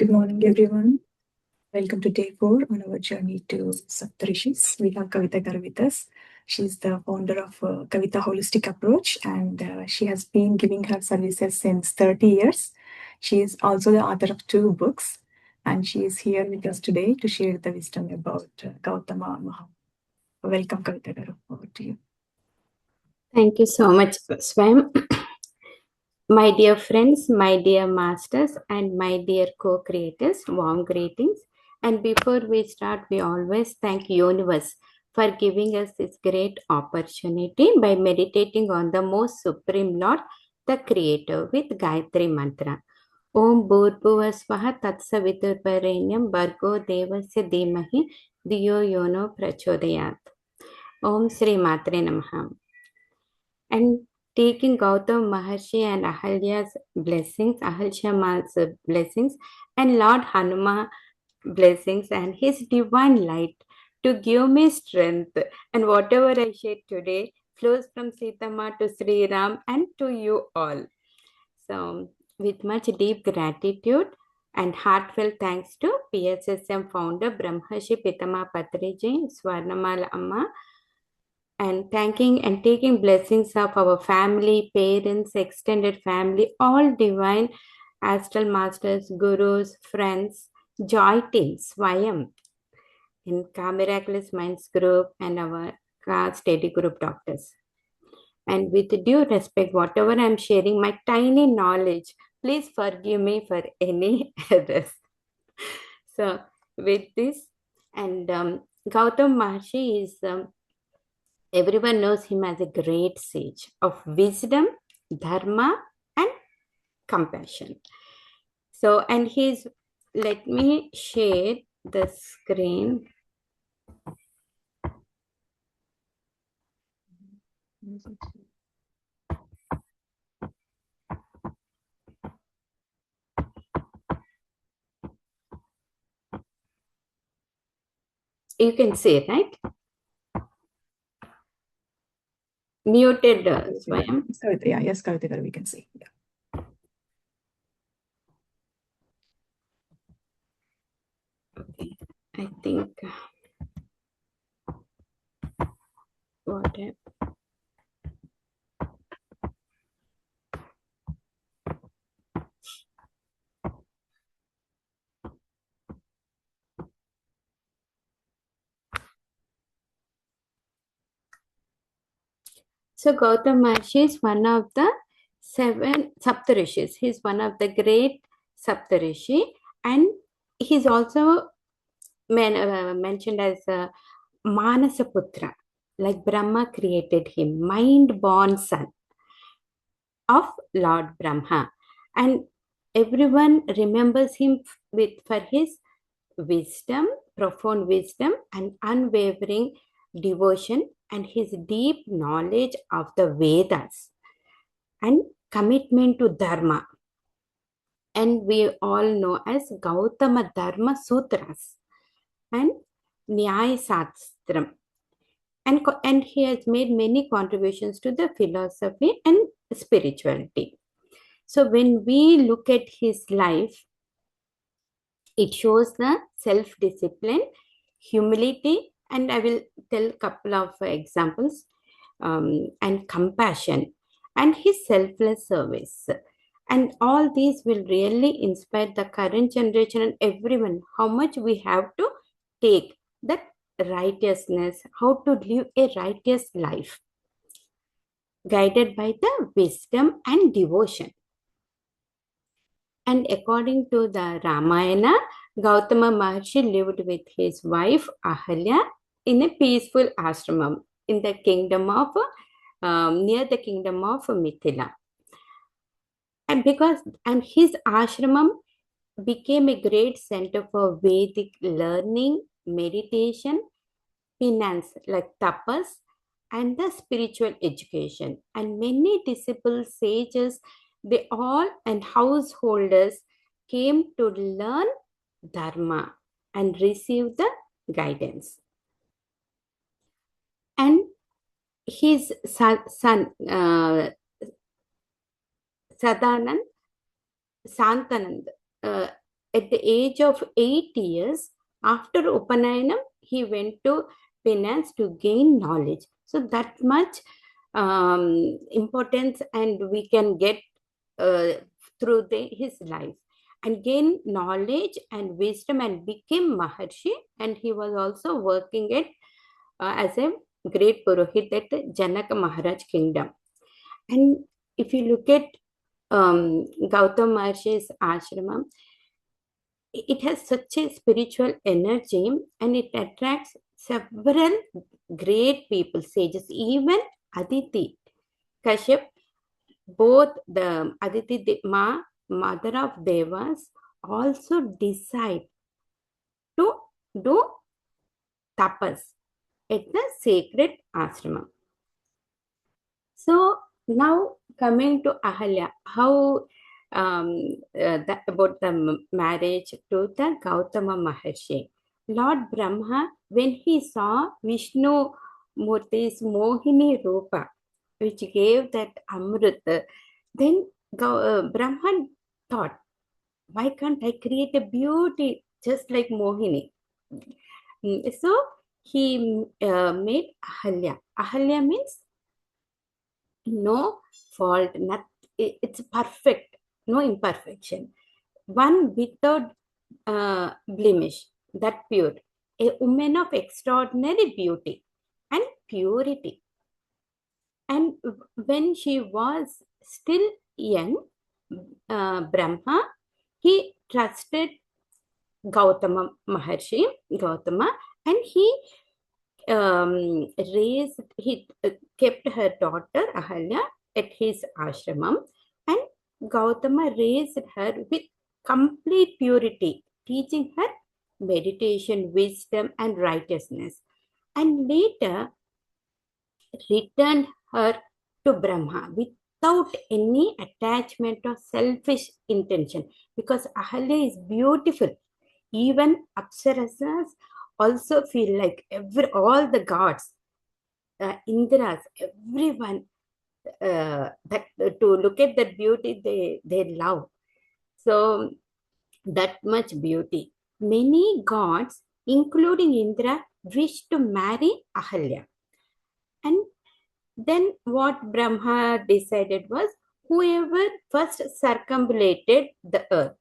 Good morning, everyone. Welcome to day 4 on our journey to Saptharishis. We have Kavita Gar with us. She's the founder of Kavita Holistic Approach, and she has been giving her services since 30 years. She is also the author of 2 books, and she is here with us today to share the wisdom about Gauthama Maha. Welcome, Kavita Garu. Over to you. Thank you so much, Swam. My dear friends, my dear masters, and my dear co-creators, warm greetings. And before we start, we always thank Universe for giving us this great opportunity by meditating on the most supreme Lord, the Creator, with Gayatri Mantra. Om Bhurbhuva Swaha Tatsaviturvarenyam Bhargo Devasya Dhimahi Diyo Yono Prachodayat. Om Sri Matre Namaha. And taking Gautam Maharshi and Ahalya's blessings, Ahalshama's blessings, and Lord Hanuma blessings and his divine light to give me strength. And whatever I share today flows from Sitama to Sri Ram and to you all. So, with much deep gratitude and heartfelt thanks to PSSM founder Brahmashi Pitama Patriji, Swarnamal Amma, and thanking and taking blessings of our family, parents, extended family, all divine astral masters, gurus, friends, joy team, Swayam, in Ka Miraculous Minds group, and our Ka Steady group doctors. And with due respect, whatever I'm sharing, my tiny knowledge, please forgive me for any errors. So, with this, and Gautam Maharshi is. Everyone knows him as a great sage of wisdom, dharma, and compassion. So, and let me share the screen. You can see, right? Muted, Swayam. Yes, Kavita, we can see. Yeah. Okay, I think what happened? So Gautam Maharshi is one of the 7 Saptarishis. He's one of the great Saptarishi, and he's also mentioned as Manasaputra, like Brahma created him, mind-born son of Lord Brahma. And everyone remembers him for his wisdom, profound wisdom, and unwavering devotion, and his deep knowledge of the Vedas and commitment to Dharma. And we all know as Gauthama Dharma Sutras and Nyaya Sastram. And he has made many contributions to the philosophy and spirituality. So when we look at his life, it shows the self-discipline, humility, and I will tell a couple of examples, and compassion, and his selfless service. And all these will really inspire the current generation and everyone how much we have to take that righteousness, how to live a righteous life, guided by the wisdom and devotion. And according to the Ramayana, Gauthama Maharshi lived with his wife Ahalya in a peaceful ashramam in the kingdom of near the kingdom of Mithila. And his ashramam became a great center for Vedic learning, meditation, penance like tapas, and the spiritual education. And many disciples, sages, they all and householders came to learn Dharma and receive the guidance. And his son Sadanand, Santanand, at the age of 8 years, after Upanayana, he went to penance to gain knowledge. So that much importance, and we can get uh, through his life, and gain knowledge and wisdom and became Maharshi. And he was also working at as a great Purohit at Janaka Maharaj kingdom. And if you look at Gautam Maharshi's ashramam, it has such a spiritual energy, and it attracts several great people, sages, even Aditi Kashyap, both the mother of Devas, also decide to do tapas at the sacred ashramam. So now coming to Ahalya, how about the marriage to the Gauthama Maharshi. Lord Brahma, when he saw Vishnu Murti's Mohini Rupa, which gave that Amrit, then Brahman thought, why can't I create a beauty just like Mohini? So he made Ahalya. Ahalya means no fault, not, it's perfect, no imperfection, one without blemish, that pure, a woman of extraordinary beauty and purity. And when she was still young, Brahma, he trusted Gautama Maharshi, Gautama, and he kept her daughter Ahalya at his ashramam, and Gautama raised her with complete purity, teaching her meditation, wisdom, and righteousness, and later returned her to Brahma without any attachment or selfish intention, because Ahalya is beautiful. Even Apsarasas also feel like all the gods, Indras, everyone, that to look at that beauty, they love. So that much beauty. Many gods, including Indra, wish to marry Ahalya. And then what Brahma decided was, whoever first circumambulated the earth.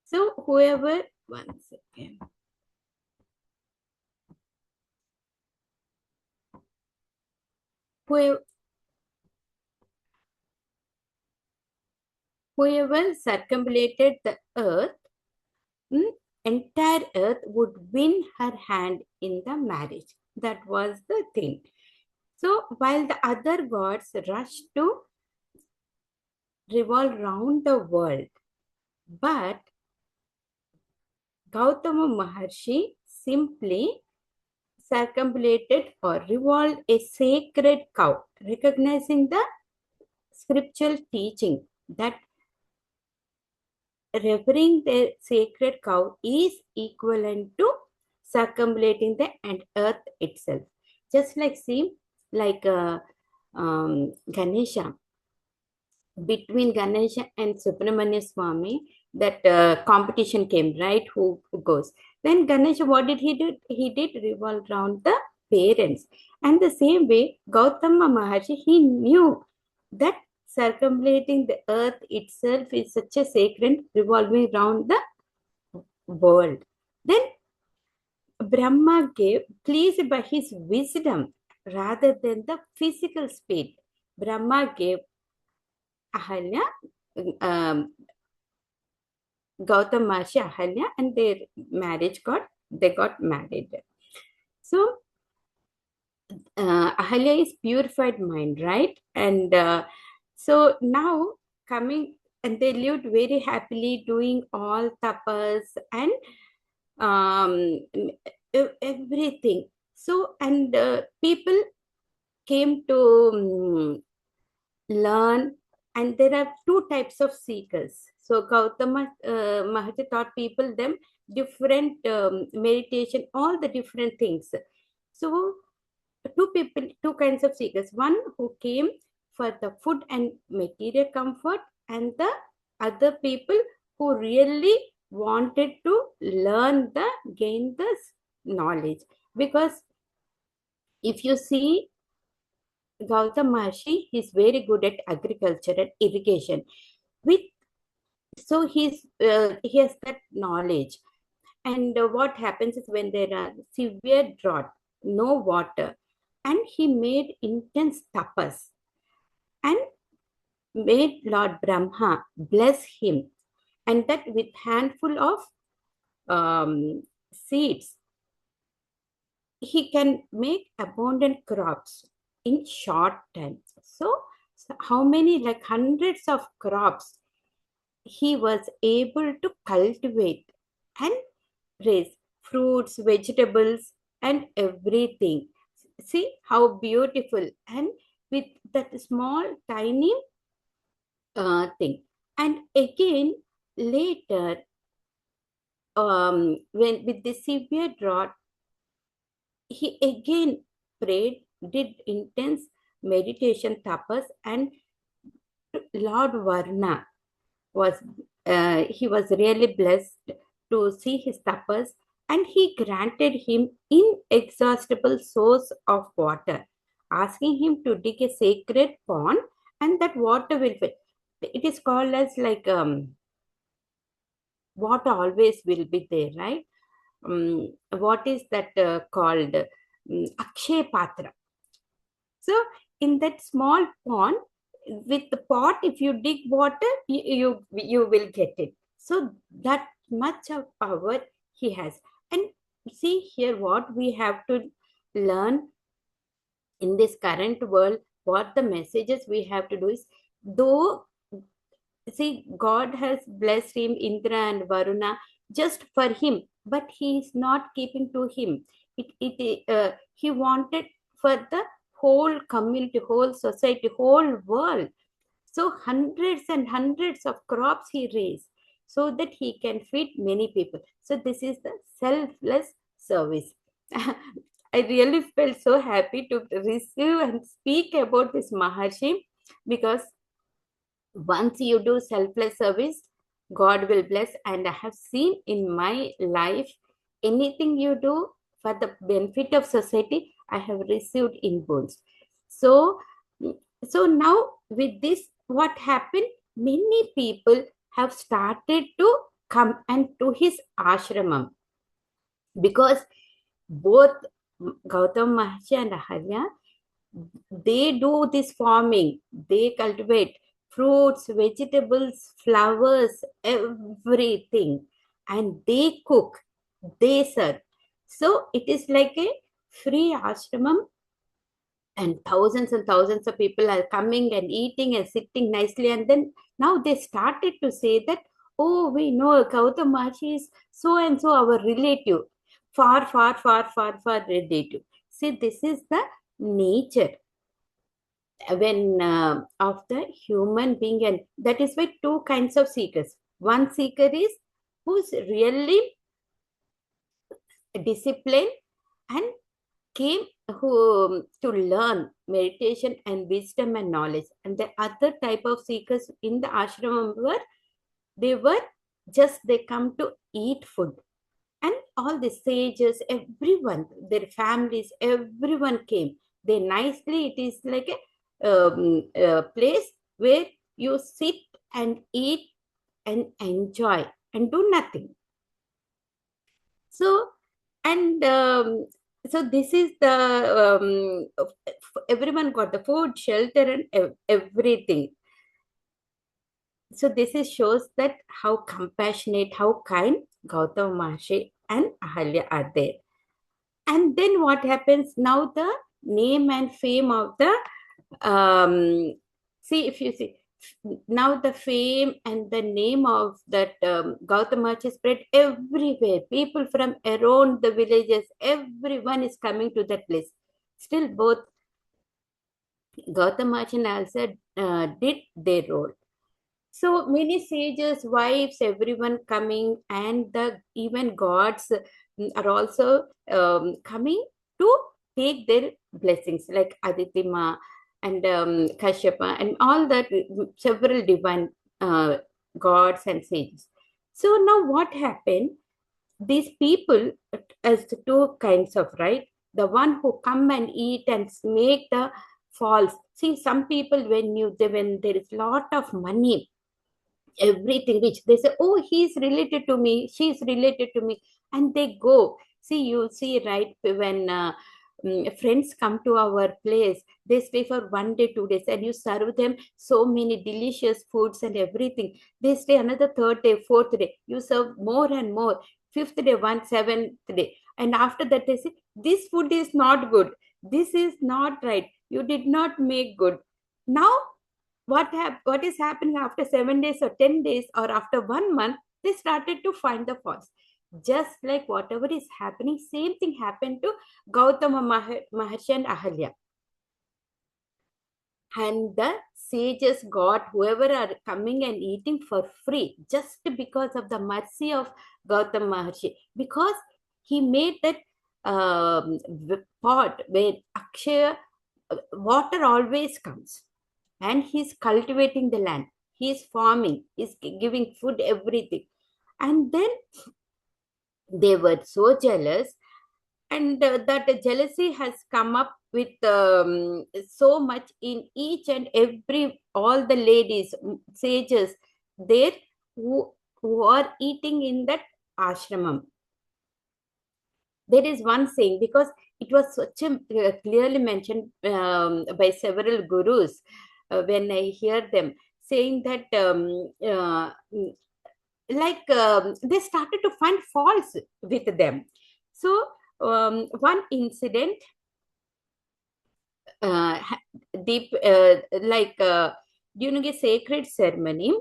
So whoever, one second. Whoever circumambulated the earth, entire earth would win her hand in the marriage. That was the thing. So while the other gods rushed to revolve round the world, but Gautama Maharshi simply circumambulated or revolved a sacred cow, recognizing the scriptural teaching that revering the sacred cow is equivalent to circumambulating the earth itself. Just like, see, like Ganesha, between Ganesha and Subramanya Swami, that competition came, right? Who goes? Then Ganesha, what did he do? He did revolve around the parents. And the same way, Gautama Maharshi, he knew that circumambulating the earth itself is such a sacred revolving around the world. Then Brahma gave, pleased by his wisdom rather than the physical speed, Brahma gave Ahalya, Gautam Maharshi Ahalya, and their they got married. So Ahalya is purified mind, right? And so now coming, and they lived very happily doing all tapas and everything. So, and people came to learn, and there are two types of seekers. So Gautama Maharshi taught people them different meditation, all the different things. So two kinds of seekers. One who came for the food and material comfort, and the other people who really wanted to gain this knowledge. Because if you see Gautam Maharshi, he's very good at agriculture and irrigation. With he has that knowledge. And what happens is when there are severe drought, no water, and he made intense tapas and made Lord Brahma bless him, and that with handful of seeds, he can make abundant crops in short time. So how many, like hundreds of crops he was able to cultivate and raise, fruits, vegetables, and everything. See how beautiful, and with that small, tiny thing. And again, later, when with the severe drought, he again prayed, did intense meditation tapas, and Lord Varna was he was really blessed to see his tapas, and he granted him inexhaustible source of water, asking him to dig a sacred pond, and that water will fill. It is called as like water always will be there, right? What is that called? Akshay Patra. So in that small pond, with the pot, if you dig water, you will get it. So that much of power he has. And see here, what we have to learn in this current world, what the messages we have to do is, though, see, God has blessed him, Indra and Varuna, just for him, but he is not keeping to him. He wanted for the whole community, whole society, whole world. So hundreds and hundreds of crops he raised so that he can feed many people. So this is the selfless service. I really felt so happy to receive and speak about this Maharshi, because once you do selfless service, God will bless. And I have seen in my life, anything you do for the benefit of society, I have received in boons. So so now with this, what happened, many people have started to come and to his ashramam, because both Gautam Maharshi and Ahalya, they do this farming, they cultivate fruits, vegetables, flowers, everything, and they cook, they serve. So it is like a free ashramam, and thousands of people are coming and eating and sitting nicely. And then now they started to say that, oh, we know Gautam Maharshi is so and so our relative, far relative. See, this is the nature when of the human being, and that is why two kinds of seekers. One seeker is who's really disciplined and came to learn meditation and wisdom and knowledge, and the other type of seekers in the ashram were just they come to eat food. And all the sages, everyone, their families, everyone came. They nicely, it is like a place where you sit and eat and enjoy and do nothing. So, and so this is the everyone got the food, shelter, and everything. So this is shows that how compassionate, how kind Gautam Maharshi and Ahalya are there. And then what happens now? The name and fame of the see, if you see now, the fame and the name of that Gautam Maharshi spread everywhere. People from around the villages, everyone is coming to that place. Still, both Gautam Maharshi and also did their role. So many sages, wives, everyone coming, and the even gods are also coming to take their blessings, like Aditima and Kashyapa and all that, several divine gods and sages. So now what happened? These people, as the two kinds of, right? The one who come and eat and make the false. See, some people when there is lot of money, everything rich, they say, oh, he's related to me, she's related to me, and they go. See, you see, right, when friends come to our place, they stay for 1 day 2 days, and you serve them so many delicious foods and everything. They stay another third day, fourth day, you serve more and more, fifth day, one, seventh day, and after that they say, this food is not good, this is not right, you did not make good. Now what is happening after 7 days or 10 days or after 1 month, they started to find the faults. Just like whatever is happening, same thing happened to Gautama Maharshi and Ahalya. And the sages got whoever are coming and eating for free just because of the mercy of Gautama Maharshi, because he made that pot where Akshaya water always comes, and he's cultivating the land, he's farming, he's giving food, everything. And then they were so jealous, and that jealousy has come up with so much in each and every, all the ladies, sages there, who are eating in that ashramam. There is one saying, because it was such a clearly mentioned by several gurus, when I hear them saying that they started to find faults with them. So one incident, deep during a sacred ceremony,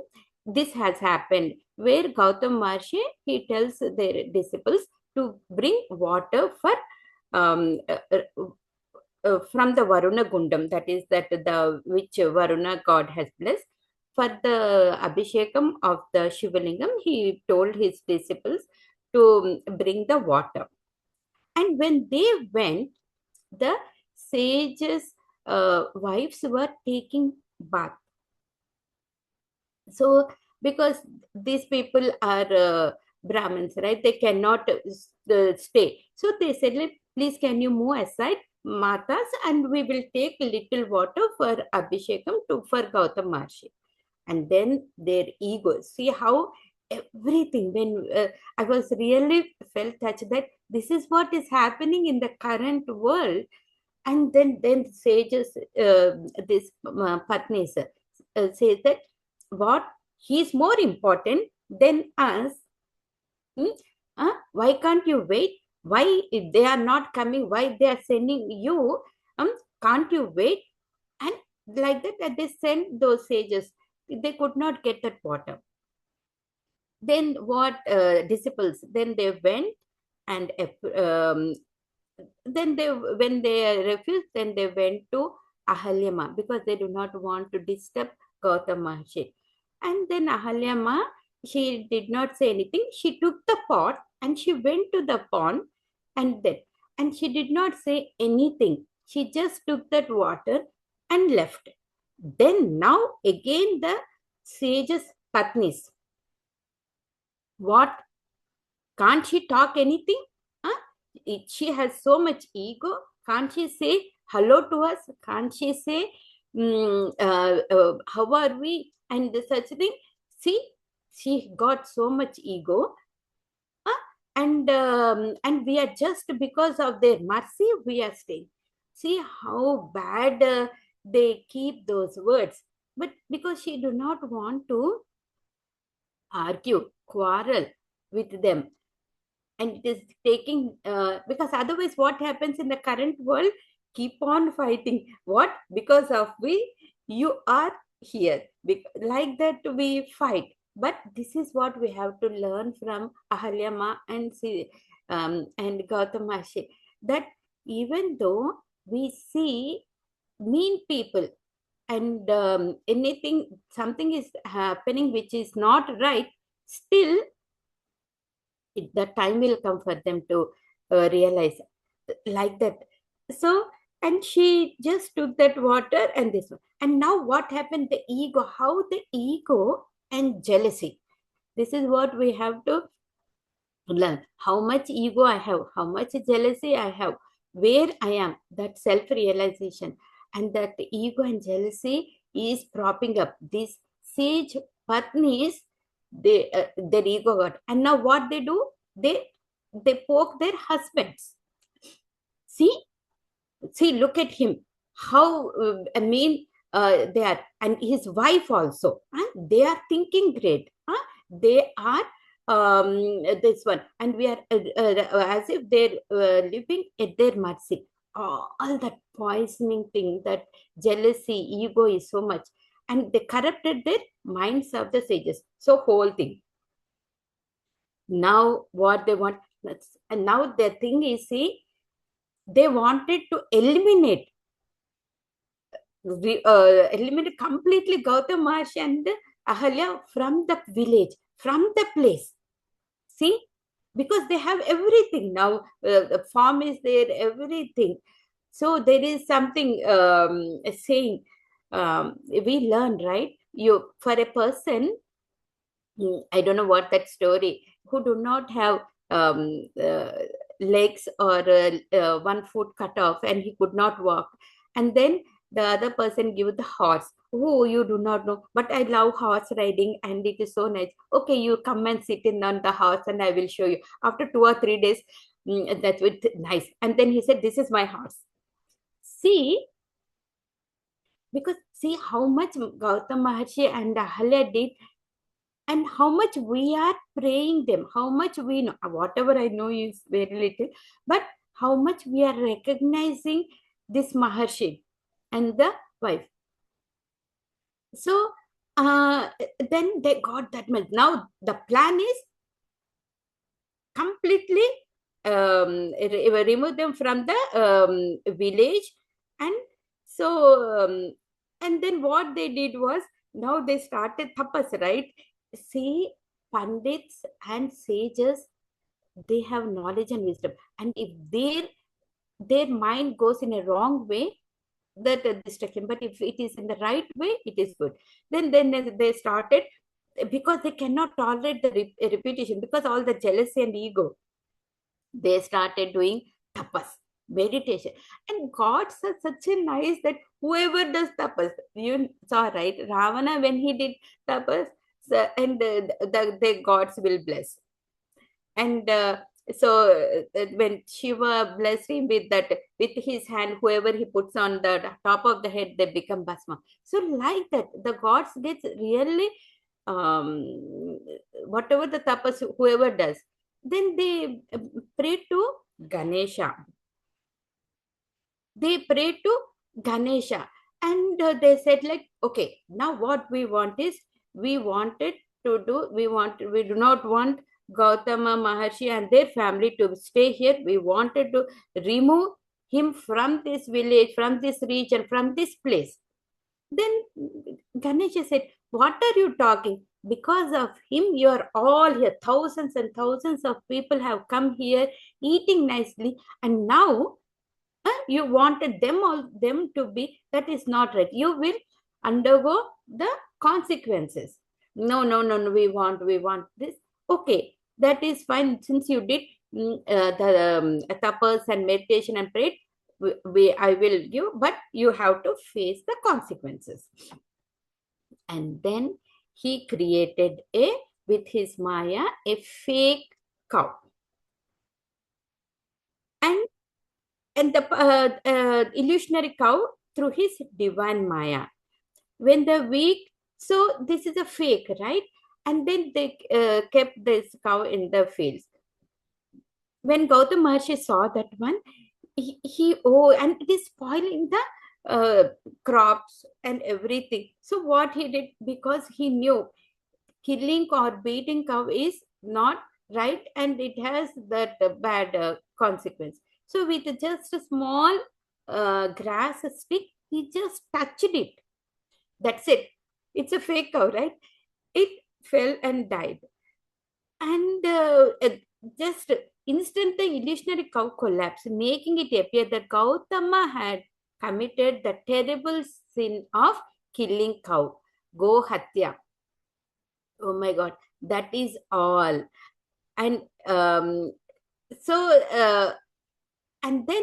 this has happened, where Gautam Maharshi, he tells their disciples to bring water for from the Varuna Gundam, that is that the which Varuna god has blessed. For the Abhishekam of the Shivalingam, he told his disciples to bring the water. And when they went, the sages' wives were taking bath. So, because these people are Brahmins, right? They cannot stay. So they said, like, please, can you move aside, Matas, and we will take little water for Abhishekam for Gautam Maharshi. And then their ego. See how everything, when I was really felt touched that this is what is happening in the current world. And then sages, this Patnis, says that what, he's more important than us. Why can't you wait? Why, if they are not coming, why they are sending you? Can't you wait? And like that they sent those sages, they could not get that water. Then what, disciples, then they went, and then they, when they refused, then they went to Ahalyama, because they do not want to disturb Gautam Maharshi. And then Ahalyama, she did not say anything. She took the pot and she went to the pond, and then, and she did not say anything. She just took that water and left. Then now again the sages Patnis, what, can't she talk anything? Huh? She has so much ego. Can't she say hello to us? Can't she say, how are we? And such thing. See, she got so much ego. Huh? And we are, just because of their mercy, we are staying. See how bad they keep those words. But because she do not want to argue, quarrel with them, and it is taking, because otherwise what happens in the current world, keep on fighting, what, because of we, you are here, like that we fight. But this is what we have to learn from Ahalyama and Gautam Maharshi, that even though we see mean people, and anything, something is happening which is not right, still the time will come for them to realize, like that. So, and she just took that water and this one. And now what happened, the ego, how the ego and jealousy, This is what we have to learn. How much ego I have, how much jealousy I have, where I am, that self realization. And that ego and jealousy is propping up these sage patnis. Their ego got, and now what they do, they poke their husbands. See, see, look at him, how they are, and his wife also, they are thinking great, they are this one, and we are as if they're living at their mercy. All that poisoning thing, that jealousy, ego is so much, and they corrupted their minds of the sages. So whole thing, now what they want, and now the thing is, see, they wanted to eliminate completely Gautam Maharshi and Ahalya from the village, from the place. See, because they have everything now. The farm is there, everything. So there is something saying, we learn, right? You, for a person, I don't know what that story, who do not have legs or 1 foot cut off, and he could not walk, and then the other person give the horse. Oh, you do not know, but I love horse riding and it is so nice. Okay, you come and sit in on the horse and I will show you. After 2 or 3 days, that's with nice. And then he said, "This is my horse." See, because see how much Gautam Maharshi and Ahalya did, and how much we are praying them, how much we know. Whatever I know is very little, but how much we are recognizing this Maharshi and the wife. So then they got that much. Now the plan is completely remove them from the village. And so and then what they did was, now they started tapas, right? See, pandits and sages, they have knowledge and wisdom, and if their mind goes in a wrong way, that destruction, but if it is in the right way, it is good. Then they started, because they cannot tolerate the repetition, because all the jealousy and ego, they started doing tapas, meditation. And gods are such a nice, that whoever does tapas, you saw, right, Ravana, when he did tapas, so, and the gods will bless. And so when Shiva blessed him with that, with his hand, whoever he puts on the top of the head, they become bhasma. So like that, the gods gets really whatever the tapas whoever does, then they pray to Ganesha. They pray to Ganesha, and they said, like, okay, now what we want is, we wanted to do, we do not want Gautama Maharshi and their family to stay here. We wanted to remove him from this village, from this region, from this place. Then Ganesha said, "What are you talking? Because of him, you are all here. Thousands and thousands of people have come here eating nicely, and now you wanted them to be, that is not right. You will undergo the consequences. No, no, no, no, we want this. Okay, that is fine. Since you did the tapas and meditation and prayed, I will give, but you have to face the consequences." And then he created with his Maya, a fake cow. And the illusionary cow through his divine Maya. When the weak, so this is a fake, right? And then they kept this cow in the fields. When Gautam Maharshi saw that one, and it is spoiling the crops and everything. So what he did, because he knew killing or beating cow is not right, and it has that bad consequence. So with just a small grass stick, he just touched it. That's it. It's a fake cow, right? It fell and died. And just instant, the illusionary cow collapsed, making it appear that Gauthama had committed the terrible sin of killing cow, Go Hatya. Oh my God, that is all. And so and then,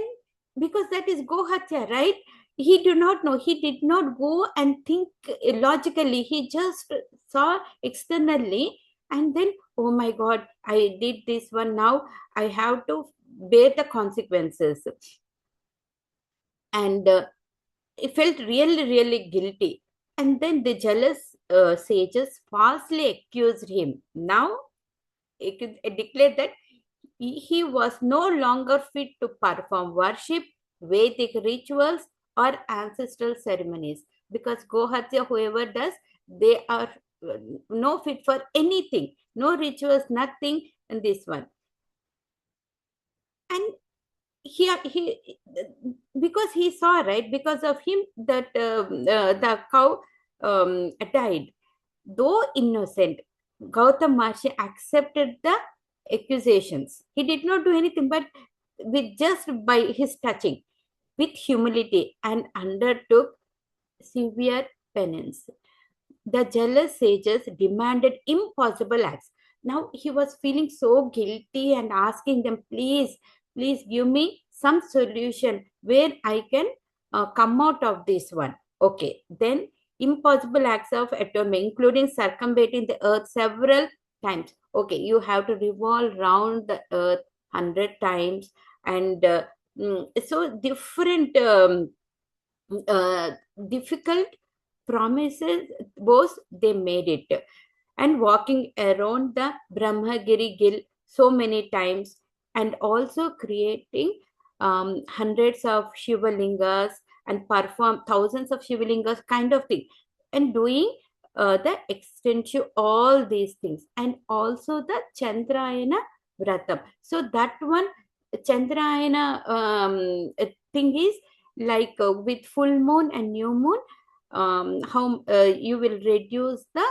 because that is Gohatya, right? He do not know. He did not go and think logically. He just saw externally, and then, oh my God, I did this one. Now I have to bear the consequences. And he felt really, really guilty. And then the jealous sages falsely accused him. Now he could declare that he was no longer fit to perform worship, Vedic rituals, or ancestral ceremonies, because Gohatya, whoever does, they are no fit for anything, no rituals, nothing in this one. And he because he saw, right, because of him that the cow died. Though innocent, Gautam Maharshi accepted the accusations. He did not do anything, but with just by his touching, with humility, and undertook severe penance. The jealous sages demanded impossible acts. Now he was feeling so guilty and asking them, please, please give me some solution where I can come out of this one. Okay, then impossible acts of atonement, including circumventing the earth several times. Okay, you have to revolve around the earth 100 times, and so different uh, difficult promises was they made it, and walking around the Brahmagiri Gill so many times, and also creating hundreds of Shivalingas and perform thousands of Shivalingas kind of thing, and doing the extensive all these things, and also the Chandrayana Vratam. So that one Chandrayana thing is like with full moon and new moon, how you will reduce the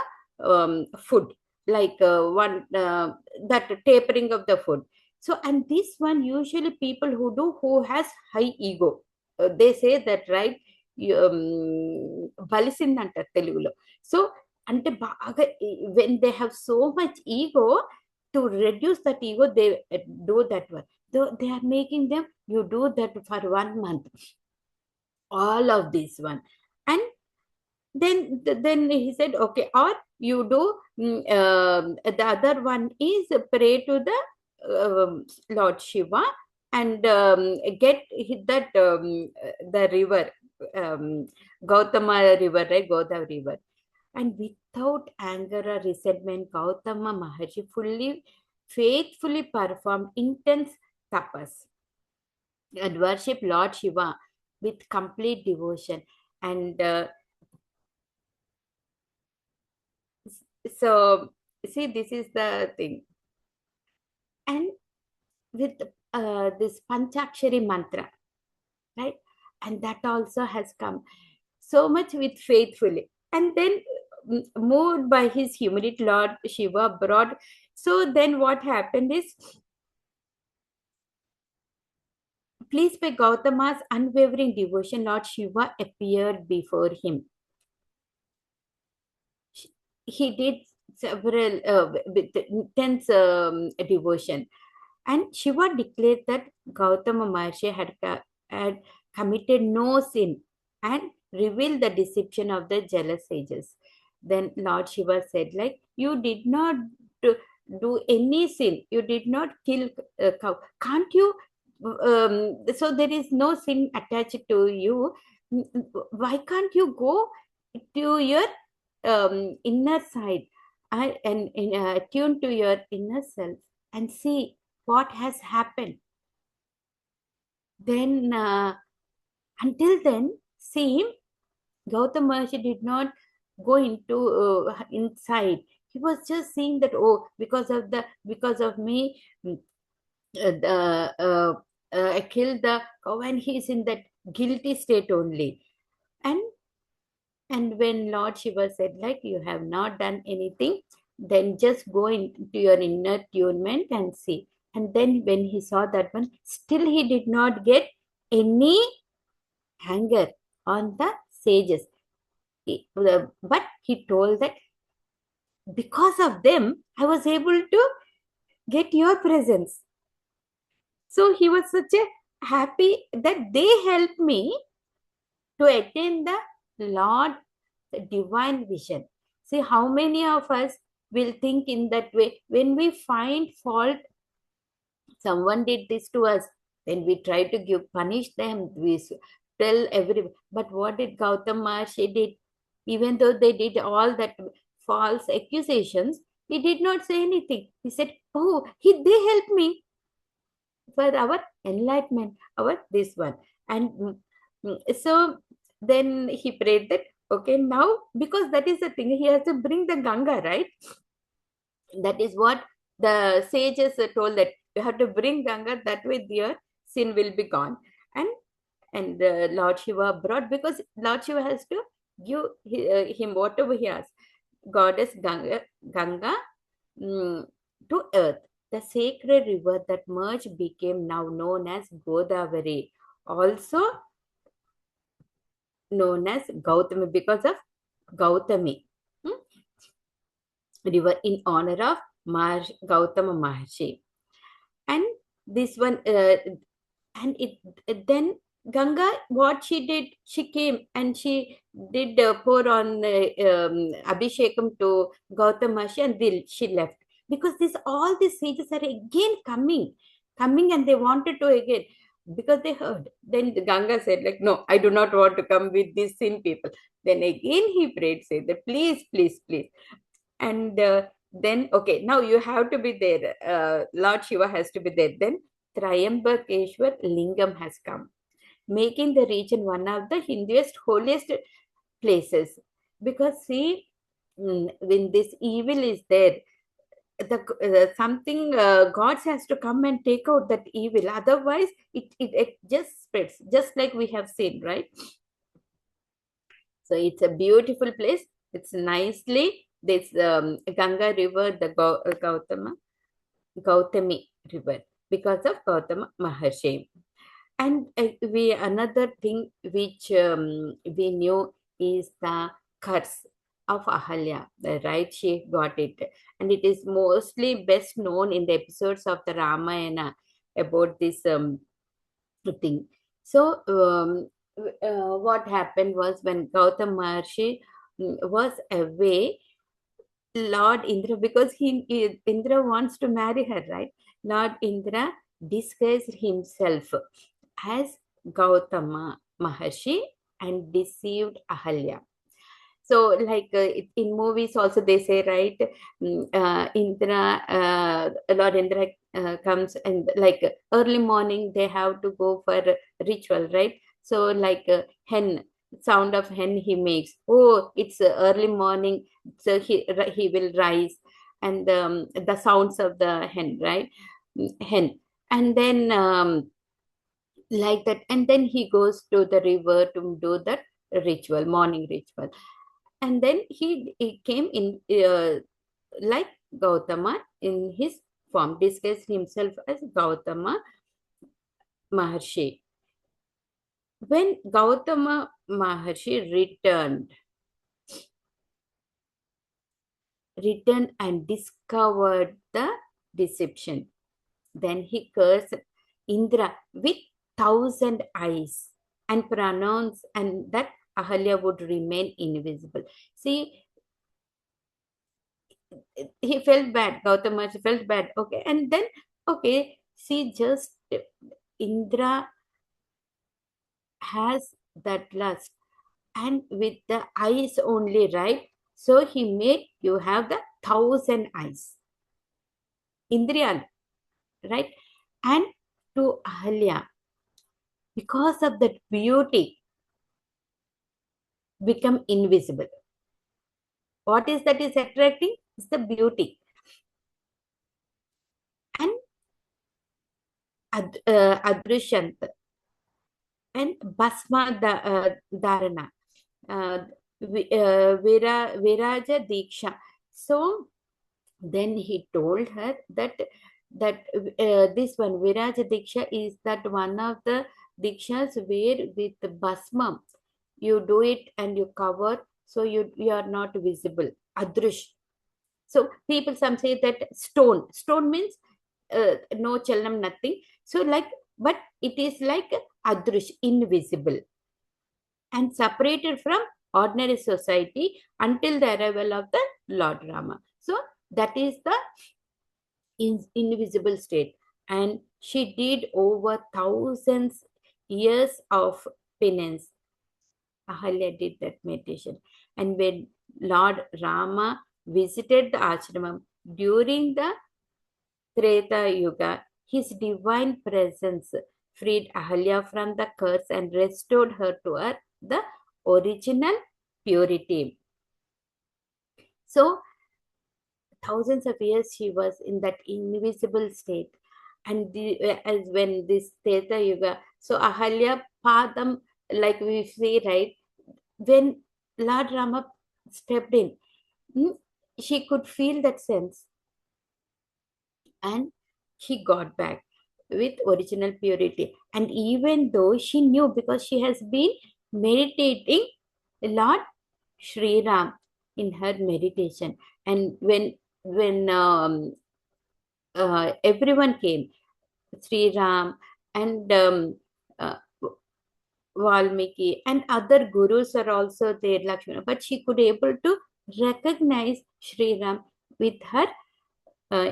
food, like one that tapering of the food. So, and this one usually people who do, who has high ego, they say that, right? బలిసిందంటారు తెలుగులో. So అంటే బాగా when they have so much ego, to reduce that ego, they do that one. So they are making them, you do that for 1 month, all of this one. And then he said, okay, or you do the other one is pray to the Lord Shiva, and get that the river, um, Gauthama river, right? Godavari river. And without anger or resentment, Gauthama Maharshi fully faithfully performed intense tapas and worship Lord Shiva with complete devotion. And so, see, this is the thing. And with this Panchakshari mantra, right? And that also has come so much with faithfully. And then, moved by his humility, Lord Shiva brought. So then what happened is, pleased by Gautama's unwavering devotion, Lord Shiva appeared before him. He did several with intense devotion. And Shiva declared that Gautama Maharshi had committed no sin, and revealed the deception of the jealous sages. Then Lord Shiva said, like, you did not do any sin. You did not kill a cow. Can't you? So there is no sin attached to you. Why can't you go to your inner side, and tune to your inner self and see what has happened? Then, until then, see, Gautam Maharshi did not go into inside. He was just seeing that, oh, because of me, I killed the cow, and he is in that guilty state only. And when Lord Shiva said, like, you have not done anything, then just go into your inner tunement and see. And then when he saw that one, still he did not get any anger on the sages. But he told that because of them, I was able to get your presence. So he was such a happy that they helped me to attain the Lord divine vision. See how many of us will think in that way. When we find fault, someone did this to us, then we try to punish them. We tell every. But what did Gautam Maharshi did? Even though they did all that false accusations, he did not say anything. He said, "Oh, they helped me for our enlightenment, our this one." And so then he prayed that, okay, now, because that is the thing, he has to bring the Ganga, right? That is what the sages told, that you have to bring Ganga, that way your sin will be gone. And Lord Shiva brought, because Lord Shiva has to give him whatever he has. Goddess Ganga to earth. The sacred river that merged became now known as Godavari, also known as Gautami, because of Gautami river, in honor of Gautama Maharshi. And this one, and then Ganga, what she did, she came and she did pour on Abhishekam to Gautama Maharshi, and she left. Because all these sages are again coming, and they wanted to again, because they heard. Then Ganga said, like, no, I do not want to come with these sin people. Then again he prayed, say that, please, please, please. And then, okay, now you have to be there. Lord Shiva has to be there. Then Trayambakeshwar Lingam has come, making the region one of the Hinduist holiest places. Because see, when this evil is there, something gods has to come and take out that evil. Otherwise, it just spreads, just like we have seen, right? So it's a beautiful place. It's nicely this Ganga river, the Gautami river, because of Gautama Maharshi. And we another thing which we knew is the curse of Ahalya, right? She got it, and it is mostly best known in the episodes of the Ramayana about this thing. So what happened was, when Gautama Maharshi was away, Lord Indra, because Indra wants to marry her, right? Lord Indra disguised himself as Gautama Maharshi and deceived Ahalya. So, like in movies, also they say, right? Lord Indra comes, and like early morning they have to go for ritual, right? So, like hen sound of hen he makes. Oh, it's early morning, so he will rise, and the sounds of the hen, right? Hen, and then like that, and then he goes to the river to do that ritual, morning ritual. And then he came in like Gautama in his form, disguised himself as Gautama Maharshi. When Gautama Maharshi returned and discovered the deception, then he cursed Indra with 1,000 eyes and pronounced and that Ahalya would remain invisible. See, he felt bad. Gautama felt bad. Okay, and then okay, see, just Indra has that lust, and with the eyes only, right? So he made you have the 1,000 eyes, Indriya, right? And to Ahalya, because of that beauty, become invisible. What is that is attracting? It's the beauty. And Adrushant and Bhasma Dharana, Viraja Diksha. So then he told her that this one Viraja Diksha is that one of the Dikshas where with the Bhasma you do it and you cover, so you are not visible. Adrush. So people, some say that stone means no chalanam, nothing. So like, but it is like adrush, invisible, and separated from ordinary society until the arrival of the Lord Rama. So that is the invisible state. And she did over thousands years of penance. Ahalya did that meditation. And when Lord Rama visited the ashramam during the Treta Yuga, his divine presence freed Ahalya from the curse and restored her to her the original purity. So thousands of years she was in that invisible state. And as when this Treta Yuga, so Ahalya Padam, like we say, right, when Lord Rama stepped in, mm, she could feel that sense, and she got back with original purity. And even though she knew, because she has been meditating Lord Sri Ram in her meditation, and when everyone came, Sri Ram and uh, Valmiki and other gurus are also there, Lakshmana, but she could able to recognize Sri Ram with her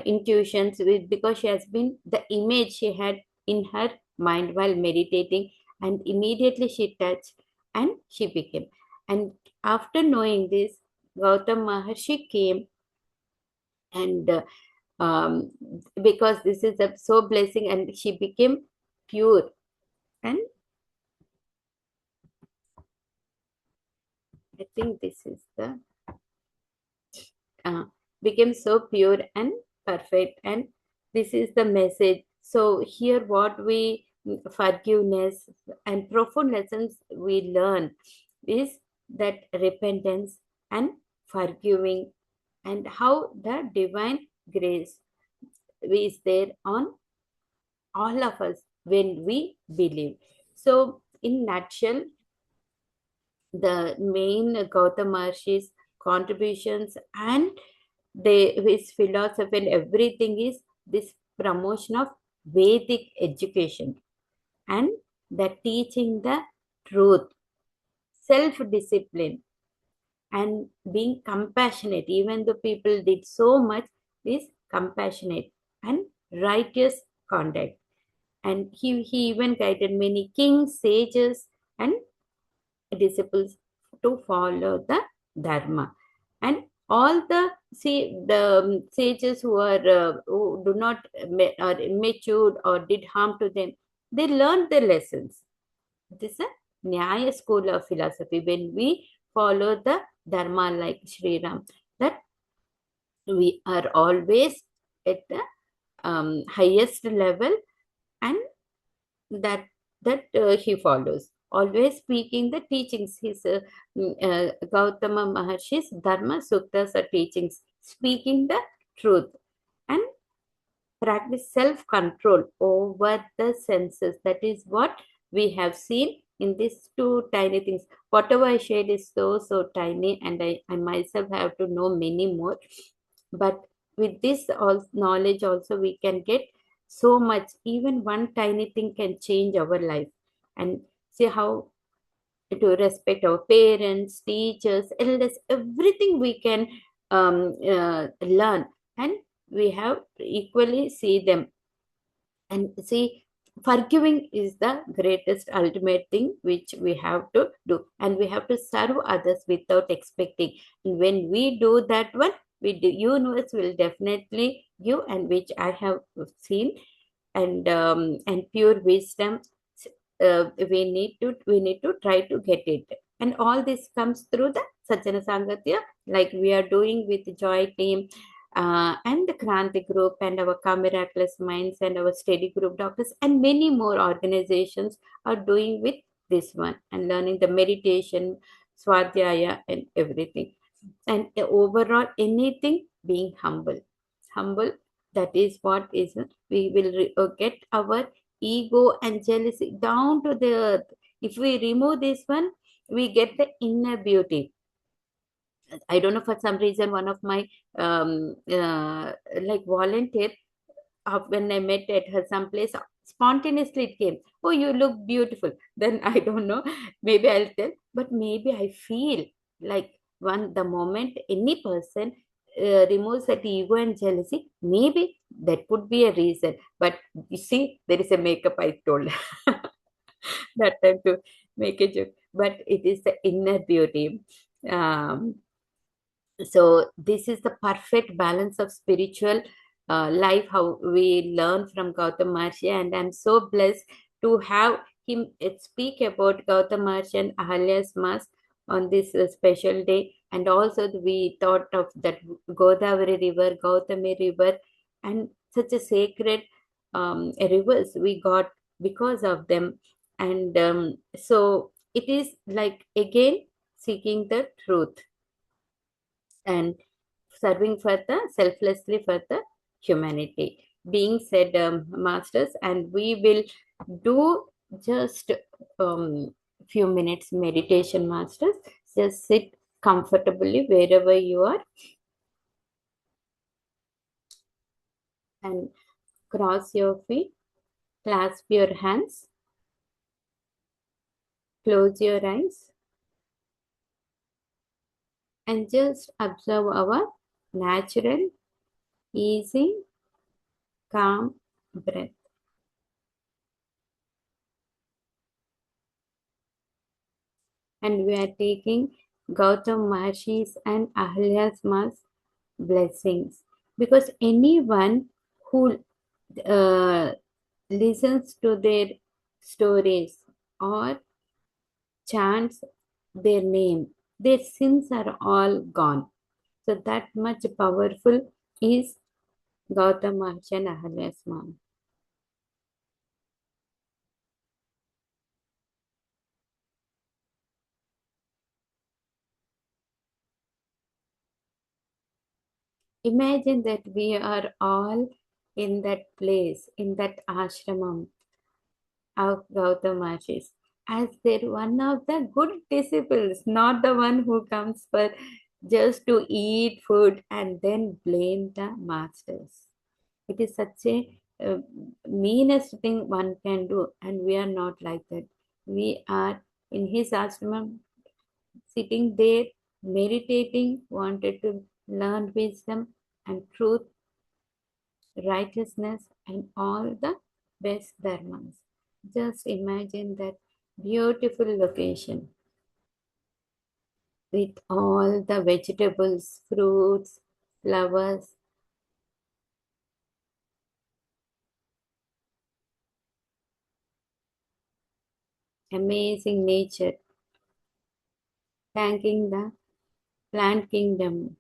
intuitions, with, because she has been the image she had in her mind while meditating, and immediately she touched and she became. And after knowing this, Gautam Maharshi came, and because this is a so blessing, and she became pure. And I think this is the uh, became so pure and perfect. And this is the message. So here what we, forgiveness and profound lessons we learn is that repentance and forgiving, and how the divine grace is there on all of us when we believe. So in nutshell, the main Gautam Maharshi's contributions and his philosophy and everything is this promotion of Vedic education, and the teaching the truth, self-discipline, and being compassionate. Even though people did so much, is compassionate and righteous conduct. And he even guided many kings, sages, and disciples to follow the dharma. And all the, see, the sages who are who do not are immature or did harm to them, they learned the lessons. This is a Nyaya school of philosophy. When we follow the dharma like Sri Ram, that we are always at the highest level, and that he follows, always speaking the teachings. His Gautama Maharshi's Dharma Suktas are teachings, speaking the truth, and practice self-control over the senses. That is what we have seen in these two tiny things. Whatever I shared is so tiny, and I myself have to know many more. But with this all knowledge also we can get so much. Even one tiny thing can change our life. And see how to respect our parents, teachers, elders, everything we can learn, and we have to equally see them. And see, forgiving is the greatest ultimate thing which we have to do, and we have to serve others without expecting. And when we do that one, the universe will definitely give, and which I have seen. And pure wisdom, we need to try to get it. And all this comes through the Sajjana Sangatya, like we are doing with JOI team, and the Kranti group, and our Miraculous Minds, and our Steady Group Doctors, and many more organizations are doing with this one, and learning the meditation, Swadhyaya, and everything. And overall, anything, being humble, that is what is, we will get our ego and jealousy down to the earth. If we remove this one, we get the inner beauty. I don't know, for some reason, one of my like volunteer, when I met at her someplace, spontaneously it came, "Oh, you look beautiful." Then I don't know, maybe I'll tell, but maybe I feel like the moment any person removes that ego and jealousy, maybe that could be a reason. But you see, there is a makeup I told that time to make a joke, but it is the inner beauty. Um, so this is the perfect balance of spiritual life, how we learn from Gautam Maharshi, and I'm so blessed to have him speak about Gautam Maharshi and Ahalya's mask on this special day. And also we thought of that Godavari river, Gautami river, and such a sacred rivers we got because of them. And so it is like again seeking the truth and serving for the selflessly for the humanity. Being said, masters, and we will do just few minutes meditation, masters. Just sit comfortably wherever you are and cross your feet, clasp your hands, close your eyes, and just observe our natural, easy, calm breath. And we are taking Gautam Maharshi's and Ahalya's Ma's blessings, because anyone who uh, listens to their stories or chants their name, their sins are all gone. So that much powerful is Gautam Maharshi and Ahalya's Ma. Imagine that we are all in that place, in that ashramam of Gautam Maharshi, as they're one of the good disciples, not the one who comes for just to eat food and then blame the masters. It is such a meanest thing one can do, and we are not like that. We are in his ashram, sitting there, meditating, wanted to learn wisdom and truth, righteousness, and all the best dharmas. Just imagine that beautiful location with all the vegetables, fruits, flowers, amazing nature, thanking the plant kingdom,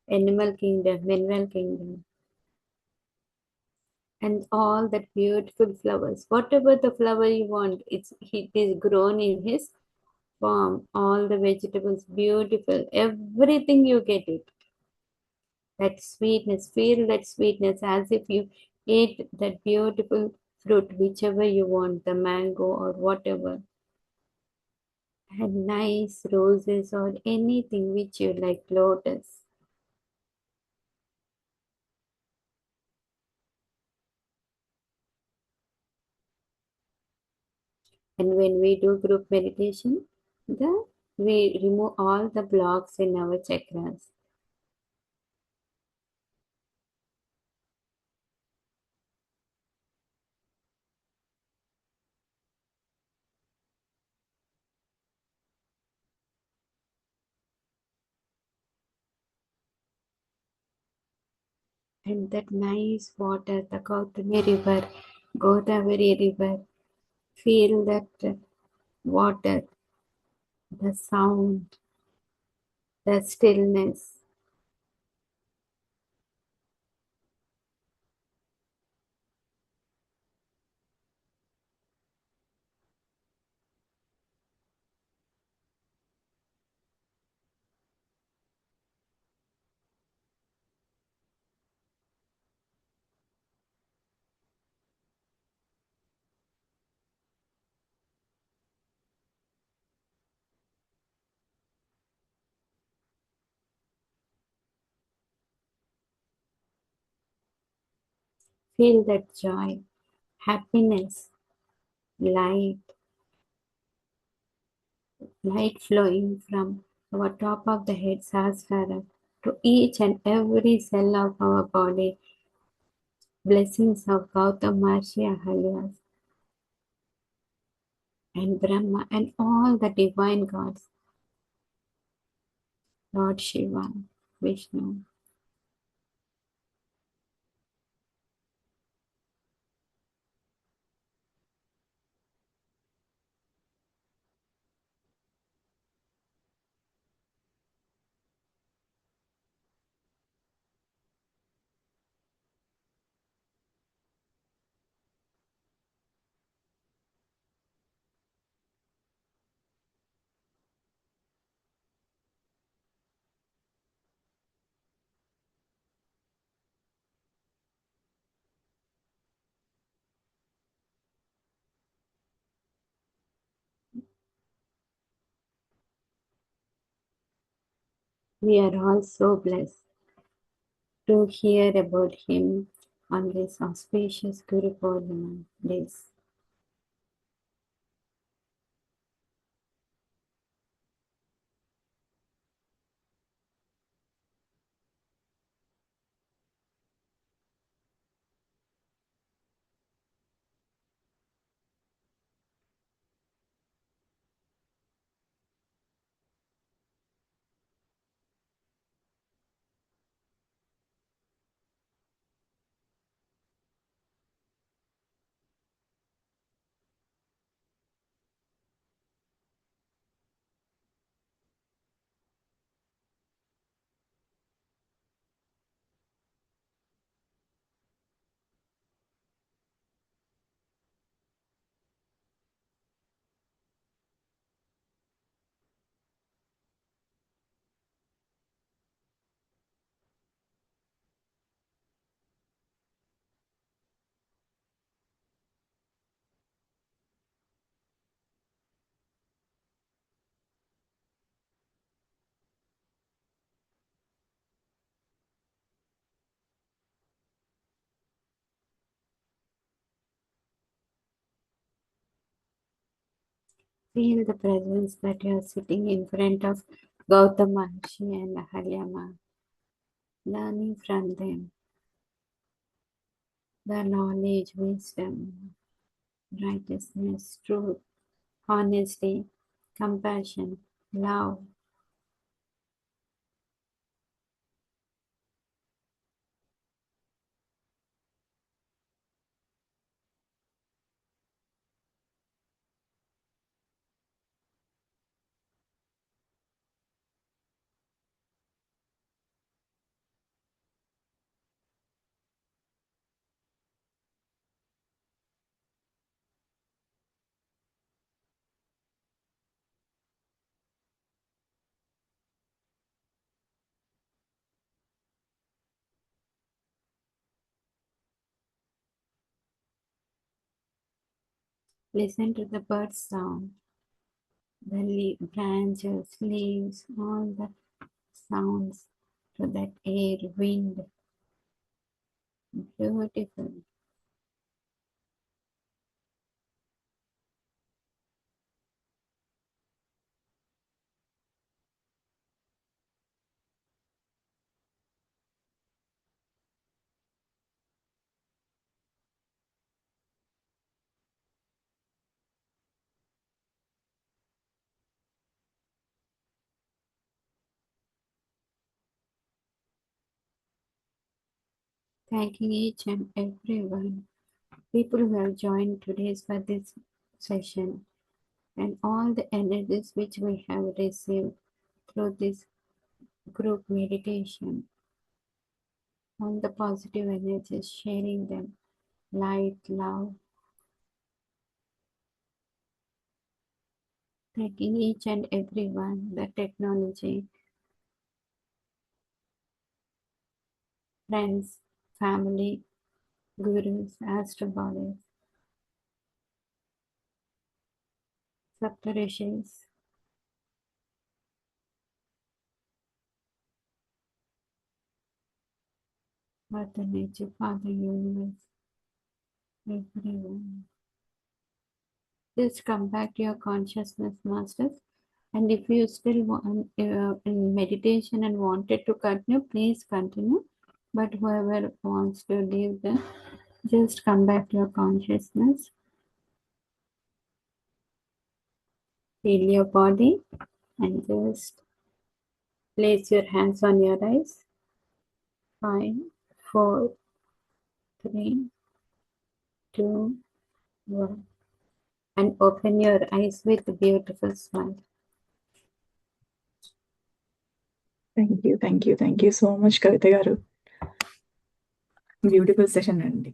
animal kingdom, mineral kingdom, and all that beautiful flowers. Whatever the flower you want, it is grown in his farm. All the vegetables, beautiful, everything you get it. That sweetness, feel that sweetness as if you ate that beautiful fruit, whichever you want, the mango or whatever, and nice roses or anything which you like, lotus. And when we do group meditation, we remove all the blocks in our chakras. And that nice water, the Gauthami river, Godavari river, feel that water, the sound, the stillness. Feel that joy, happiness, light, light flowing from our top of the head Sahasrara to each and every cell of our body. Blessings of Gauthama, Maharshi, Ahalyas, and Brahma, and all the divine gods, Lord Shiva, Vishnu. We are all so blessed to hear about him on this auspicious Guru Purnima days. Feel the presence that you are sitting in front of Gauthama Maharshi and Ahalyama, learning from them the knowledge, wisdom, righteousness, truth, honesty, compassion, love. Listen to the bird sound, the branches, leaves, all the sounds to that air, wind. Beautiful. Thanking each and every one. People who have joined today for this session and all the energies which we have received through this group meditation, all the positive energies, sharing them, light, love, thanking each and every one, the technology, friends, family, gurus, astro bodies, Saptharishis, Mother Nature, Father Universe. everyone. Just come back to your consciousness, masters. And if you still want in meditation and wanted to continue, please continue. But whoever wants to leave them, just come back to your consciousness. Feel your body and just place your hands on your eyes. 5, 4, 3, 2, 1. And open your eyes with a beautiful smile. Thank you so much, Kavita garu. Beautiful session, Andy.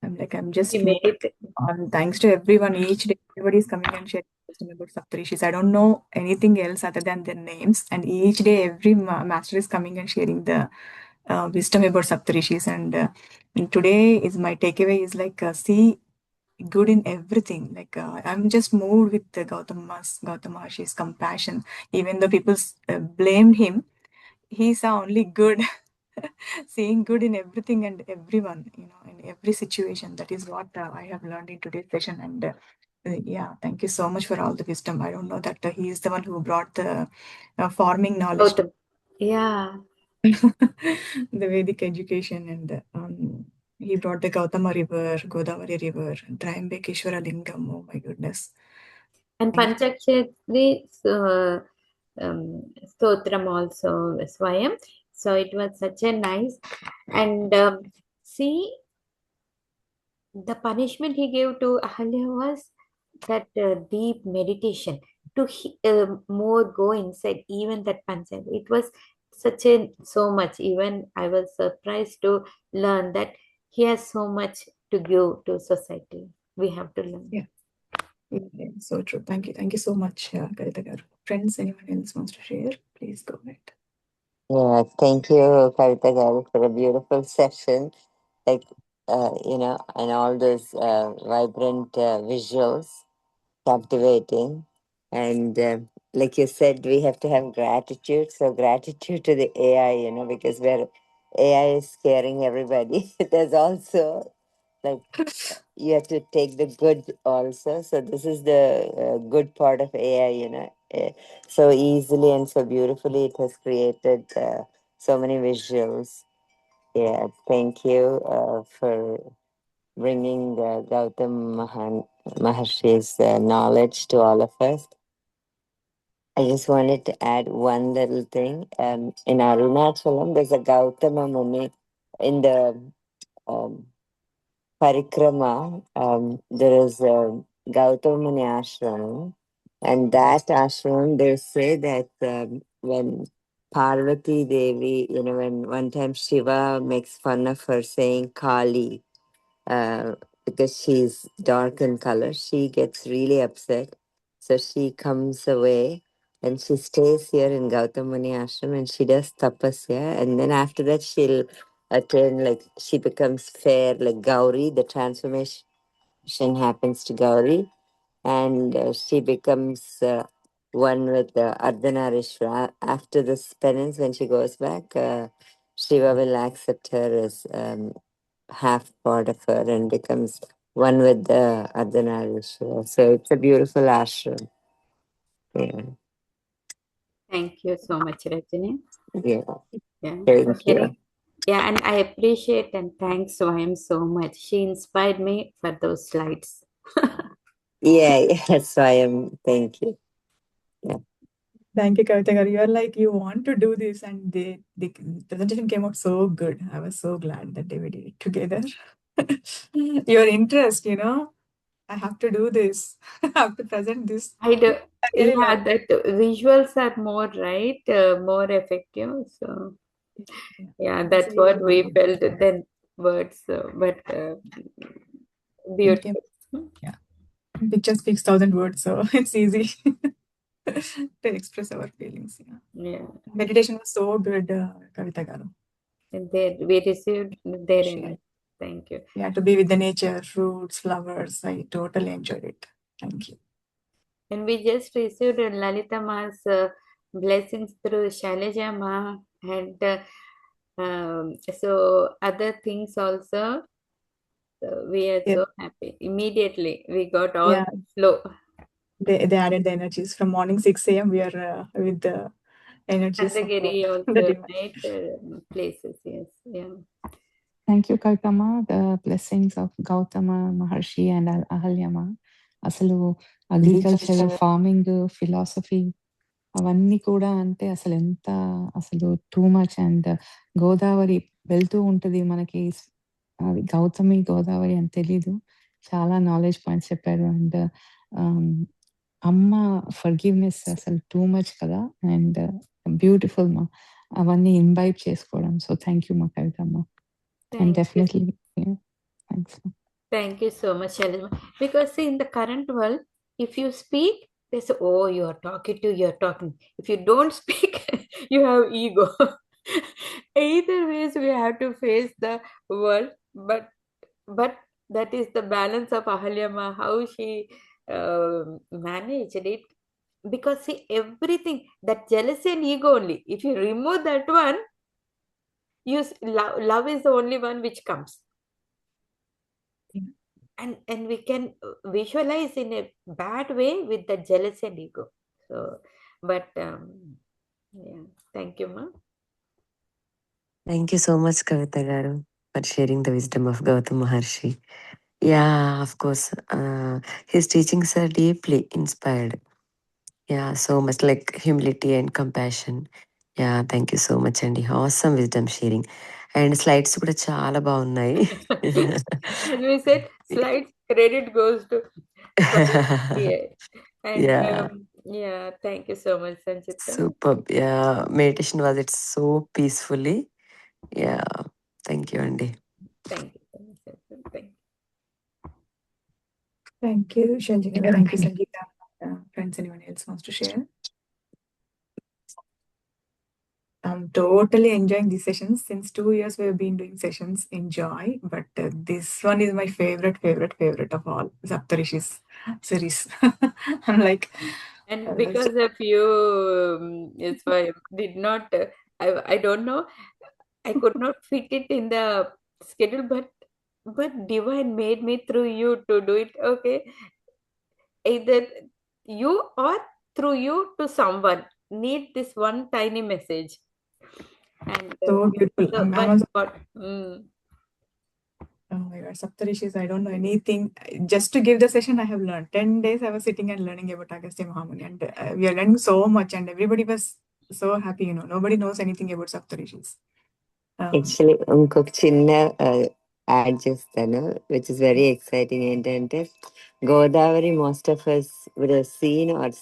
I'm just We made moved it. on. Thanks to everyone. Each day, everybody's coming and sharing wisdom about Saptarishis. I don't know anything else other than their names. And each day, every master is coming and sharing the wisdom about Saptarishis. And today is my takeaway is like see good in everything. I'm just moved with the Gauthama's compassion. Even though people blamed him, he saw only good. Seeing good in everything and everyone, in every situation. That is what I have learned in today's session. And yeah, thank you so much for all the wisdom. I don't know that he is the one who brought the farming knowledge to Gautam. Yeah. the Vedic education, and he brought the Gautama River, Godavari River, Triambekeshwara Lingam. Oh my goodness. And Thank you. Panchakshari Stotram also, Swayam. So it was such a nice. And see, the punishment he gave to Ahalya was that deep meditation to more go inside, even that panchayat. It was such a so much. Even I was surprised to learn that he has so much to give to society. We have to learn. Yeah. Yeah, so true. Thank you. Thank you so much, Karita garu. Friends, anyone else wants to share? Please go ahead. Yeah, thank you, Kavita garu, for a beautiful session. Like, and all those vibrant visuals, captivating. And like you said, we have to have gratitude. So, gratitude to the AI, because where AI is scaring everybody, there's also like you have to take the good also. So this is the good part of AI, so easily and so beautifully it has created so many visuals. Yeah, thank you for bringing Maharshi's knowledge to all of us. I just wanted to add one little thing. In Arunachalam, there's a Gautama Muni in the um, Parikrama, there is a Gautam Muni ashram, and that ashram, they say that when Parvati Devi, when one time Shiva makes fun of her saying Kali, uh, because she's dark in color, she gets really upset. So she comes away and she stays here in Gautam Muni ashram and she does tapasya. And then after that, she'll attain, like, she becomes fair, like Gauri, the transformation happens to Gauri. And she becomes one with Ardhanarishwara. After this penance, when she goes back, Shiva will accept her as half part of her and becomes one with the Ardhanarishwara. So it's a beautiful ashram. Yeah. Thank you so much, Rajini. Yeah. Yeah, for Thank you. sharing. Yeah, and I appreciate and thanks Swayam so much. She inspired me for those slides. Yeah, yes, I am. Thank you. Yeah. Thank you, Kavita garu. You're like, you want to do this, and the presentation came out so good. I was so glad that they did it together. Your interest, I have to do this. I have to present this. I do. I really Yeah, love that visuals are more right, more effective. So it. Yeah. yeah, That's that's why what we you felt than words. But it came. beautiful. Yeah. Picture speaks thousand words, so it's easy to express our feelings. Yeah. Yeah, Meditation was so good, Kavita garu. and they we received their Share. energy. Thank you. Yeah, to be with the nature, fruits, flowers. I totally enjoyed it. Thank you. And we just received Lalita Ma's blessings through Shailaja Ma and so other things also. So we are Yeah. so happy. Immediately we got all Yeah. flow. They added the energies from morning 6 a.m. We are with the energies of Kandagiri the also divine. night places. Yes. Yeah. Thank you, Gauthama. The blessings of Gauthama, Maharshi, and Ahalyama. అసలు agriculture, farming, philosophy అవన్నీ కూడా అంటే అసలు too much. And Godavari వెళ్తూ ఉంటుంది మనకి. అది గౌతమి, గోదావరి అని తెలీదు. చాలా నాలెడ్జ్ పాయింట్స్ చెప్పారు. అండ్ అమ్మ ఫర్గివ్‌నెస్ అసలు టూ మచ్ కదా! అండ్ బ్యూటిఫుల్ మా అవన్నీ ఇంబైబ్ చేసుకోవడం. సో, థాంక్ యూ మా కవితమ్మ. And Thank you. definitely, yeah, thanks. Thank you so much, Shalima. Because see, in the current world, if you speak, they say, "Oh, you're talkative, you're talking." If you don't speak, you have ego. Either ways, we have to face the world, but that is the balance of Ahalyama, how she managed it. Because see, everything that jealousy and ego only. If you remove that one, love is the only one which comes. And we can visualize in a bad way with the jealousy and ego. So but yeah, thank you, ma. Thank you so much, Kavita Garu, for sharing the wisdom of Gautam Maharshi. Yeah, of course. His teachings are deeply inspired. Yeah, so much like humility and compassion. Yeah, thank you so much, Andy. Awesome wisdom sharing. And slides కూడా చాలా బాగున్నాయి. As we said, slides credit goes to yeah. And Yeah, yeah, thank you so much, Sanchita. superb. Yeah, meditation was it so peacefully. Yeah, thank you, Andy. Thank you so much, Sanchita. Thank you. Thank you, Shanjini. Thank you, Sangeeta. Friends, anyone else wants to share? I'm totally enjoying these sessions. Since 2 years, we have been doing sessions in JOI, but this one is my favorite of all, Saptharishis series. I'm like, And because of you, it's why I did not I don't know, I could not fit it in the schedule, but divine made me through you to do it. Okay, either you or through you to someone need this one tiny message. And so beautiful. so I'm but also, what oh my God, Saptarishis, I don't know anything. Just to give the session, I have learned. 10 days I was sitting and learning about Agastya Mahamuni, and we are learning so much, and everybody was so happy. Nobody knows anything about Saptarishis. Actually ఇంకొక చిన్న add చేస్తాను which is very exciting. ఏంటంటే Godavari most of us would seen or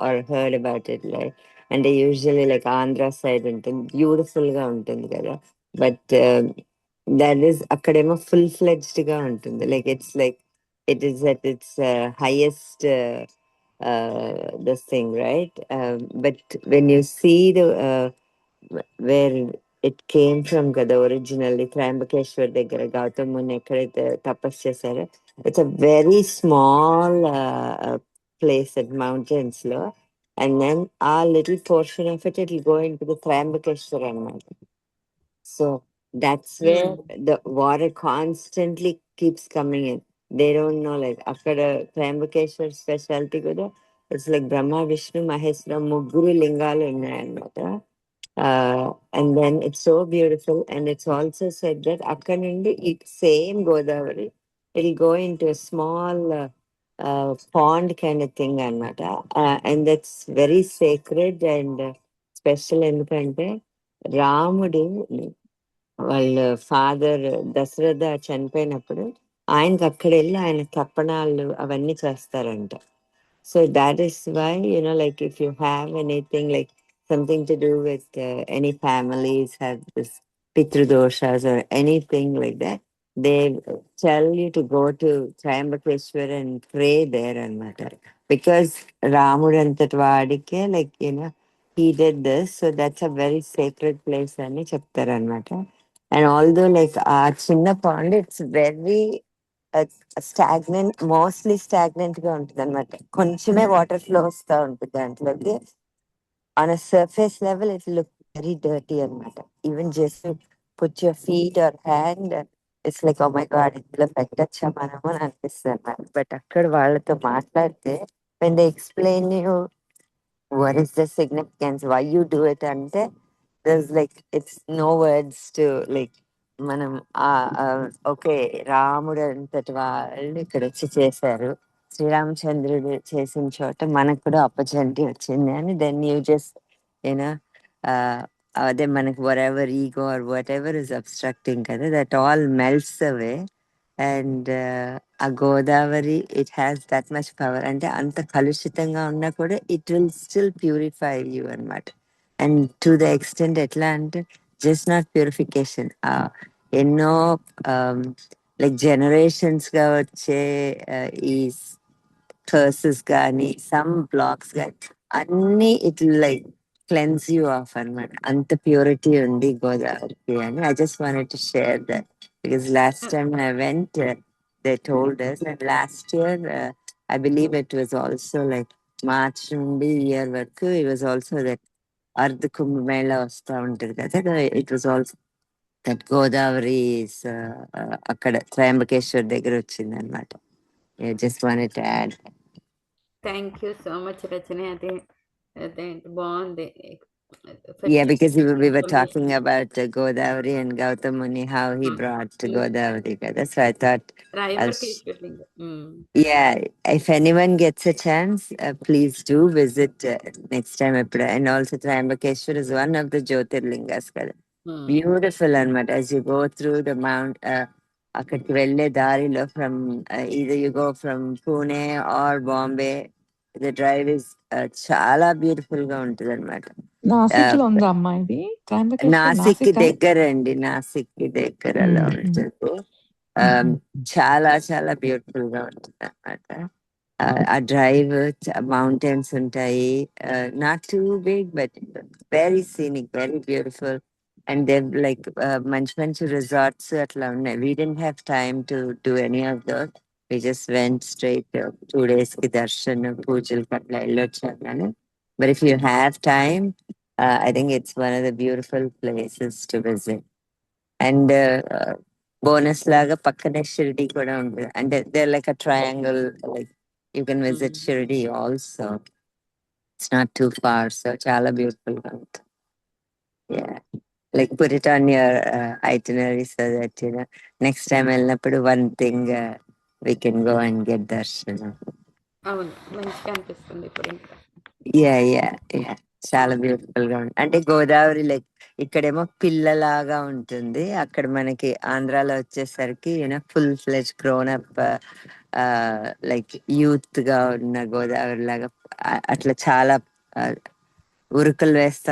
or heard about it like, అంటే usually like Andhra side ఉంటుంది, beautiful గా ఉంటుంది కదా. But that is అక్కడేమో ఫుల్ ఫ్లెడ్జ్డ్ గా ఉంటుంది. Like it's like it is at its highest this thing, right? But when you see the where it came from కదా originally, Trimbakeshwar దగ్గర గౌతమ్ ముని ఎక్కడైతే తపస్సు చేశారో, it's a very small place at mountains లో. And then a little portion of it it go into the Trimbakeshwar అన్నమాట. So that's where the water constantly keeps coming in. They don't know, like అక్కడ Trimbakeshwar speciality కూడా it's like Brahma Vishnu Maheshwara ముగ్గురు లింగాలు ఉన్నాయన్నమాట. And then it's so beautiful, and it's also said that అక్కడ నుండి ఈ same Godavari, it'll go into a small pond kind of thing అన్నమాట. And that's very sacred and special. ఎందుకంటే రాముడు వాళ్ళ ఫాదర్ దశరథ చనిపోయినప్పుడు ఆయనకి అక్కడ వెళ్ళి ఆయన తర్పణాలు అవన్నీ చేస్తారంట. So that is why, like if you have anything like something to do with any families have this pitrudoshas or anything like that, they tell you to go to Triambakeshwar and pray there and matter. Because Ramudantadvadike, like, he did this, so that's a very sacred place అని చెప్తారన్నమాట. And although like ఆ చిన్న pond, it's very stagnant, mostly stagnant గా ఉంటుంది అనమాట. కొంచెమే water flow వస్తూ ఉంటుంది దాంట్లోకి. On a surface level it look very dirty అనమాట. Even just put your feet or hand it's like oh my god ఇందులో పెట్టచ్చా మనము అని అనిపిస్తుంది అన్నమాట. బట్ అక్కడ వాళ్ళతో మాట్లాడితే when they explain you what is the significance, why you do it, అంటే there's like it's no words to like మనం ఓకే రాముడు అంతటి వాళ్ళు ఇక్కడ వచ్చి చేశారు, శ్రీరామచంద్రుడు చేసిన చోట మనకు కూడా ఆపర్చునిటీ వచ్చింది అని దెన్ యూ జస్ట్ యూనో అదే మనకి whatever ego or whatever is obstructing కదా that all melts away. And ఆ Godavari it has that much power, అంటే అంత కలుషితంగా ఉన్నా కూడా it will still purify you అనమాట. అండ్ టు ద ఎక్స్టెంట్ ఎట్లా అంటే జస్ట్ నాట్ ప్యూరిఫికేషన్, ఎన్నో లైక్ జనరేషన్స్ గా వచ్చే ఈ కర్సెస్ కానీ సమ్ బ్లాక్స్ కానీ అన్ని it like cleanse you of అనమాట. అంత ప్యూరిటీ ఉంది గోదావరికి అని I just wanted to share that because last time I went, they told us, and last year, I believe it was also like March నుండి year వరకు, it was also that Ardh Kumbh Mela వస్తూ ఉంటుంది కదా, it was also that Godavari is అక్కడ త్రయంబకేశ్వర్ దగ్గర వచ్చింది అనమాట. I just wanted to add. Thank you so much Rachana. అదే బాగుంది. Yeah, because we were talking about Godavari and Gauthama Muni, how he brought Godavari together. So I thought, yeah, if anyone gets a chance, please do visit next time. And also Triambakeshwar is one of the Jyotirlingas. Beautiful, and as you go through the mount, అక్కడికి వెళ్ళే దారిలో from either you go from Pune or Bombay, the drive is చాలా beautiful గా ఉంటుంది అనమాట. నాసిక్ లో ఉందా అమ్మా ఇది? నాసిక్ దగ్గర అండి, నాసిక్ దగ్గర అలా ఉంటుంది. చాలా చాలా బ్యూటిఫుల్ గా ఉంటుంది అనమాట. ఆ డ్రైవ్ మౌంటైన్స్ ఉంటాయి, not too big but very scenic, very beautiful. And they like మంచి మంచి రిసార్ట్స్ అట్లా ఉన్నాయి. We didn't have time to do any of those. We just went straight 2 days కి దర్శనం పూజలకు అట్లా వెళ్ళొచ్చాను కానీ. But if you have time, I think it's one of the beautiful places to visit. And bonus లాగా పక్కనే షిరిడి కూడా ఉంటుంది, అంటే they like a triangle, like you can visit Shirdi also. It's not too far, so చాలా beautiful గా ఉంటుంది. Yeah, like put it on your itinerary so that next time వెళ్ళినప్పుడు one thing we can go and get darshanam. అవును, మంచిగా అనిపిస్తుంది ఇప్పుడు ఇంకా. Yeah చాలా బ్యూటిఫుల్ గా ఉంటుంది. అంటే గోదావరి లైక్ ఇక్కడేమో పిల్లలాగా ఉంటుంది, అక్కడ మనకి ఆంధ్రాలో వచ్చేసరికి full ఫ్లెజ్ grown up like youth గా ఉన్న గోదావరి లాగా అట్లా చాలా ఉరుకులు వేస్తా